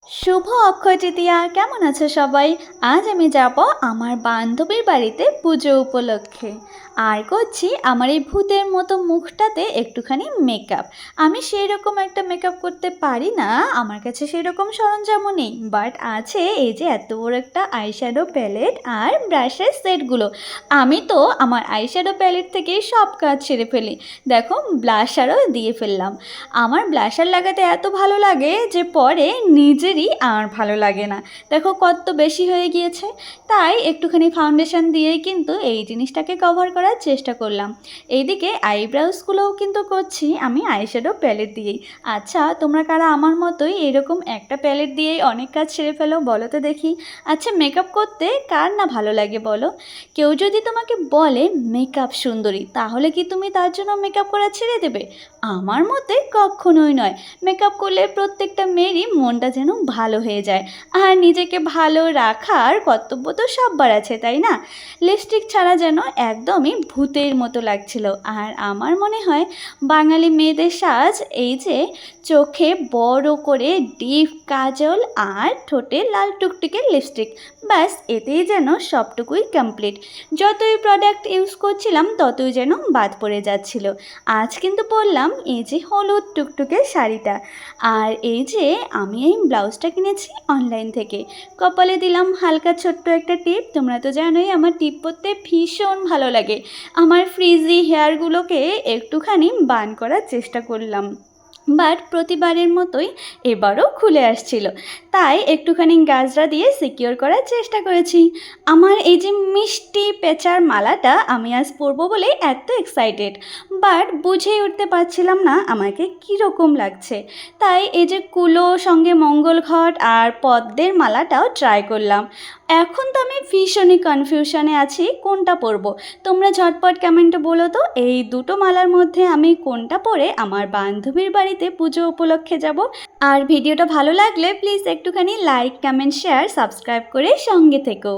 শুভ অক্ষয় তৃতীয়া। কেমন আছো সবাই? আজ আমি যাব আমার বান্ধবীর বাড়িতে পুজো উপলক্ষে, আর করছি আমার এই ভূতের মতো মুখটাতে একটুখানি মেকআপ। আমি সেই রকম একটা মেকআপ করতে পারি না, আমার কাছে সেই রকম সরঞ্জামও নেই, বাট আছে এই যে এত বড় একটা আইশ্যাডো প্যালেট আর ব্রাশের সেটগুলো। আমি তো আমার আইশ্যাডো প্যালেট থেকেই সব কাজ সেরে ফেলি। দেখো, ব্লাশারও দিয়ে ফেললাম। আমার ব্লাশার লাগাতে এত ভালো লাগে যে পরে নিজেরই আর ভালো লাগে না। দেখো কত বেশি হয়ে গিয়েছে, তাই একটুখানি ফাউন্ডেশন দিয়েই কিন্তু এই জিনিসটাকে কভার করার চেষ্টা করলাম। এইদিকে আইব্রাউসগুলোও কিন্তু করছি আমি আইশ্যাডো প্যালেট দিয়েই। আচ্ছা, তোমরা কারা আমার মতোই এরকম একটা প্যালেট দিয়েই অনেক কাজ সেরে ফেলো বলো তো দেখি? আচ্ছা, মেকআপ করতে কার না ভালো লাগে বলো? কেউ যদি তোমাকে বলে মেকআপ সুন্দরী, তাহলে কি তুমি তার জন্য মেকআপ করা ছেড়ে দেবে? আমার মতে কখনোই নয়। মেকআপ করলে প্রত্যেকটা মেয়েরই মনটা যেন ভালো হয়ে যায়, আর নিজেকে ভালো রাখার কর্তব্য তো সববার আছে, তাই না? লিপস্টিক ছাড়া যেন একদমই ভূতের মতো লাগছিল। আর আমার মনে হয় বাঙালি মেয়েদের সাজ এই যে চোখে বড় করে ডিপ কাজল আর ঠোঁটে লাল টুকটুকে লিপস্টিক, ব্যাস এতেই যেন সবটুকুই কমপ্লিট। যতই প্রোডাক্ট ইউজ করছিলাম ততই যেন বাদ পড়ে যাচ্ছিল। আজ কিন্তু পরলাম এই যে হলুদ টুকটুকে শাড়িটা, আর এই যে আমি এই ব্লাউজটা কিনেছি অনলাইন থেকে। কপালে দিলাম হালকা ছোট্ট একটা টিপ। তোমরা তো জানোই আমার টিপ পরতে ভীষণ ভালো লাগে। আমার ফ্রিজি হেয়ারগুলোকে একটুখানি বান করার চেষ্টা করলাম, বাট প্রতিবারের মতোই এবারও খুলে আসছিল, তাই একটুখানি গাজরা দিয়ে সিকিওর করার চেষ্টা করেছি। আমার এই যে মিষ্টি পেঁচার মালাটা আমি আজ পরবো বলে এত এক্সাইটেড, বাট বুঝেই উঠতে পারছিলাম না আমাকে কীরকম লাগছে। তাই এই যে কুলো সঙ্গে মঙ্গল ঘট আর পদ্মের মালাটাও ট্রাই করলাম। এখন তো আমি ভীষণই কনফিউশনে আছি কোনটা পরবো। তোমরা ঝটপট কমেন্টে বলো তো এই দুটো মালার মধ্যে আমি কোনটা পরে আমার বান্ধবীর বাড়িতে পুজো উপলক্ষে যাব। আর ভিডিওটা ভালো লাগলে প্লিজ একটুখানি লাইক, কমেন্ট, শেয়ার, সাবস্ক্রাইব করে সঙ্গে থেকো।